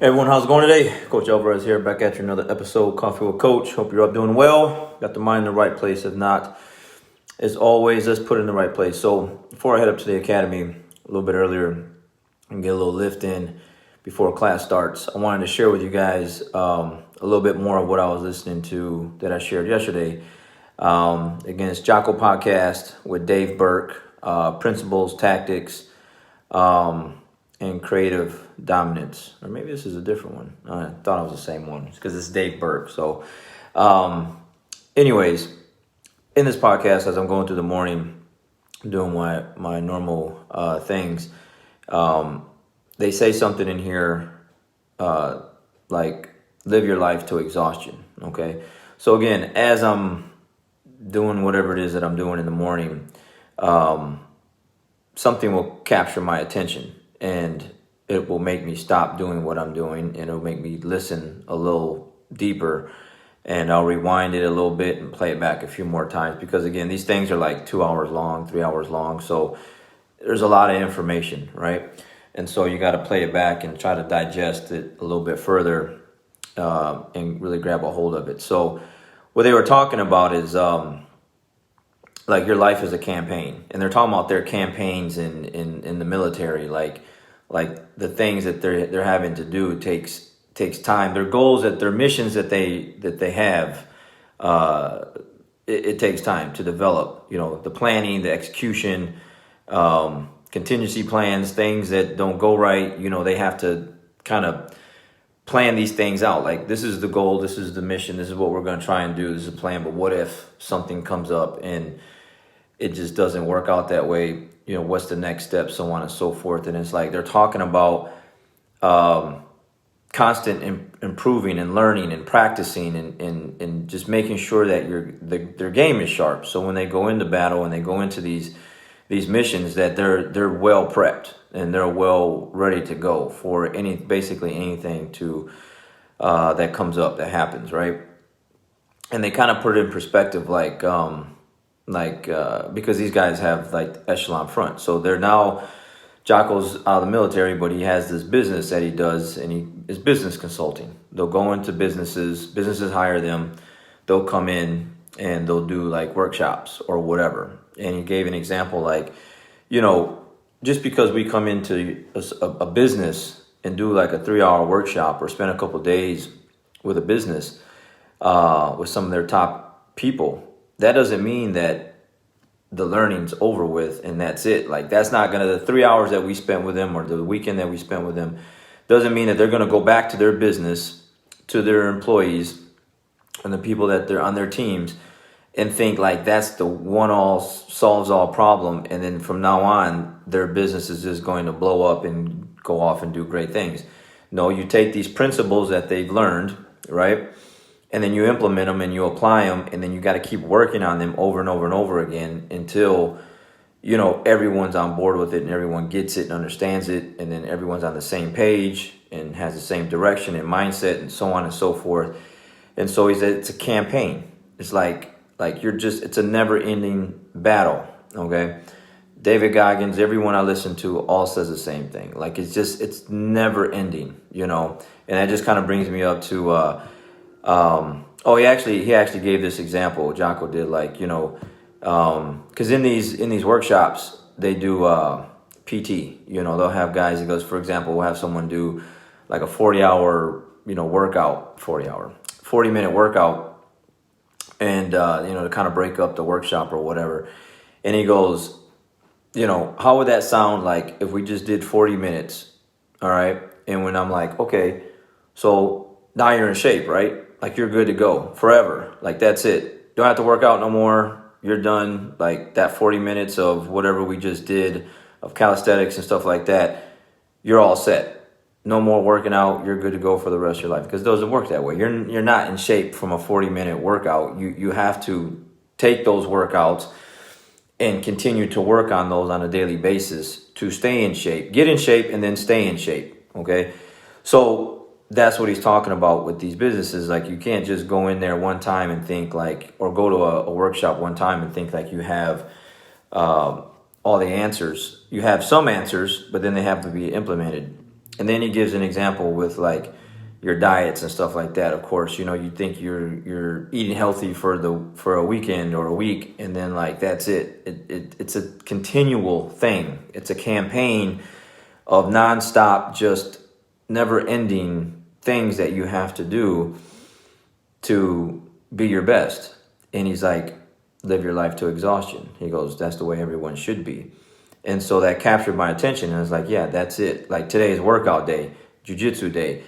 Hey everyone, how's it going today? Coach Alvarez here, back at you another episode, Coffee with Coach. Hope you're all doing well. Got the mind in the right place. If not, as always, let's put it in the right place. So before I head up to the academy a little bit earlier and get a little lift in before class starts, I wanted to share with you guys a little bit more of what I was listening to that I shared yesterday. Again, it's Jocko Podcast with Dave Burke, Principles, Tactics, and Creative Dominance. Or maybe this is a different one. I thought it was the same one because it's Dave Burke. So anyways, in this podcast, as I'm going through the morning, doing my normal things, they say something in here like live your life to exhaustion. Okay. So again, as I'm doing whatever it is that I'm doing in the morning, something will capture my attention and it will make me stop doing what I'm doing, and it'll make me listen a little deeper, and I'll rewind it a little bit and play it back a few more times, because again, these things are like 2 hours long, 3 hours long. So there's a lot of information, right? And so you got to play it back and try to digest it a little bit further, and really grab a hold of it. So what they were talking about is, like your life is a campaign, and they're talking about their campaigns in the military, like the things that they're having to do takes time. Their goals, that their missions that they have, it takes time to develop. You know, the planning, the execution, contingency plans, things that don't go right. You know, they have to kind of plan these things out. Like, this is the goal, this is the mission, this is what we're going to try and do, this is a plan. But what if something comes up and it just doesn't work out that way? You know, what's the next step, so on and so forth. And it's like they're talking about constant improving and learning and practicing and just making sure that their game is sharp. So when they go into battle and they go into these missions, that they're well prepped and they're well ready to go for basically anything that comes up, that happens, right? And they kind of put it in perspective, because these guys have like echelon front. So they're now, Jocko's out of the military, but he has this business that he does, and he is business consulting. They'll go into businesses hire them, they'll come in and they'll do like workshops or whatever. And he gave an example, like, you know, just because we come into a business and do like a 3-hour workshop or spend a couple of days with a business, with some of their top people, that doesn't mean that the learning's over with and that's it. Like, that's not the 3 hours that we spent with them or the weekend that we spent with them doesn't mean that they're going to go back to their business, to their employees and the people that they're on their teams, and think like that's the one all solves all problem. And then from now on, their business is just going to blow up and go off and do great things. No, you take these principles that they've learned, right? And then you implement them and you apply them, and then you got to keep working on them over and over and over again until, you know, everyone's on board with it and everyone gets it and understands it, and then everyone's on the same page and has the same direction and mindset and so on and so forth. And so he said it's a campaign. It's like it's a never-ending battle, okay? David Goggins, everyone I listen to all says the same thing. Like, it's never ending, you know? And that just kind of brings me up to, he actually gave this example. Jocko did, like, you know, because in these workshops they do PT. You know, they'll have guys. He goes, for example, we'll have someone do like a 40-hour, you know, workout, 40-minute workout, and you know, to kind of break up the workshop or whatever. And he goes, you know, how would that sound like if we just did 40 minutes? All right. And when I'm like, okay, so now you're in shape, right? Like, you're good to go forever. Like, that's it. Don't have to work out no more. You're done. Like, that 40 minutes of whatever we just did of calisthenics and stuff like that, you're all set. No more working out. You're good to go for the rest of your life. Because it doesn't work that way. You're not in shape from a 40-minute workout. You have to take those workouts and continue to work on those on a daily basis to stay in shape. Get in shape and then stay in shape. Okay? So that's what he's talking about with these businesses. Like, you can't just go in there one time and think like, or go to a workshop one time and think like you have all the answers. You have some answers, but then they have to be implemented. And then he gives an example with like your diets and stuff like that. Of course, you know, you think you're eating healthy for a weekend or a week, and then like that's it. It's a continual thing. It's a campaign of nonstop, just never ending things that you have to do to be your best. And he's like, live your life to exhaustion. He goes, that's the way everyone should be. And so that captured my attention, and I was like, yeah, that's it. Like today's workout day, jiu-jitsu day.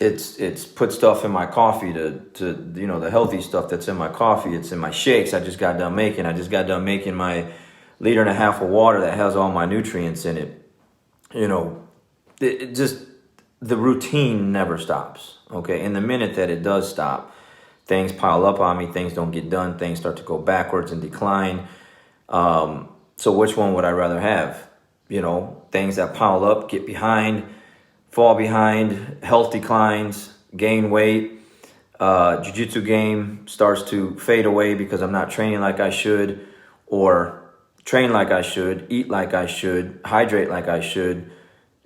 It's put stuff in my coffee to you know, the healthy stuff that's in my coffee. It's in my shakes I just got done making. I just got done making my 1.5 liters of water that has all my nutrients in it. You know, it just, the routine never stops. Okay, and the minute that it does stop, things pile up on me. Things don't get done. Things start to go backwards and decline. So which one would I rather have? You know, things that pile up, get behind, fall behind, health declines, gain weight, jiu-jitsu game starts to fade away because I'm not training like I should, or train like I should, eat like I should, hydrate like I should,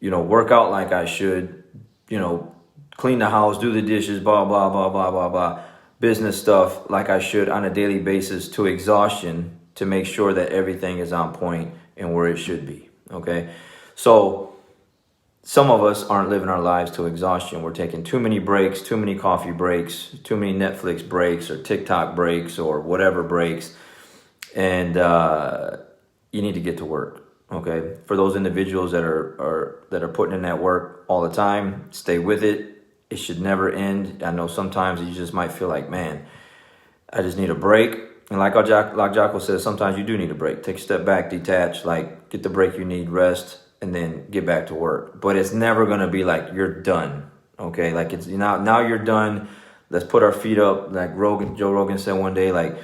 you know, work out like I should, you know, clean the house, do the dishes, blah, blah, blah, blah, blah, blah, business stuff like I should on a daily basis to exhaustion to make sure that everything is on point and where it should be, okay? So some of us aren't living our lives to exhaustion. We're taking too many breaks, too many coffee breaks, too many Netflix breaks or TikTok breaks or whatever breaks. And you need to get to work, okay? For those individuals that are putting in that work all the time, stay with it. It should never end. I know sometimes you just might feel like, man, I just need a break. And like Jocko says, sometimes you do need a break. Take a step back, detach, like get the break you need, rest, and then get back to work. But it's never gonna be like you're done, okay? Like it's now you're done. Let's put our feet up. Like Joe Rogan said one day, like,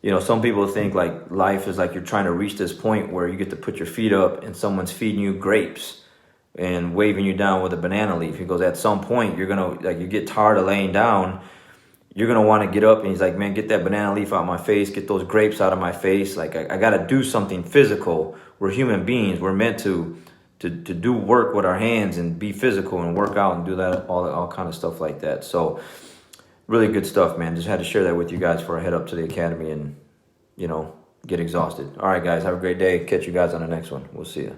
you know, some people think like life is like you're trying to reach this point where you get to put your feet up and someone's feeding you grapes and waving you down with a banana leaf. He goes, at some point you're gonna, like, you get tired of laying down. You're gonna want to get up, and he's like, man, get that banana leaf out of my face, get those grapes out of my face. Like I gotta do something physical. We're human beings. We're meant to do work with our hands and be physical and work out and do that, all kind of stuff like that. So really good stuff, man. Just had to share that with you guys before I head up to the academy and, you know, get exhausted. All right, guys, have a great day. Catch you guys on the next one. We'll see you.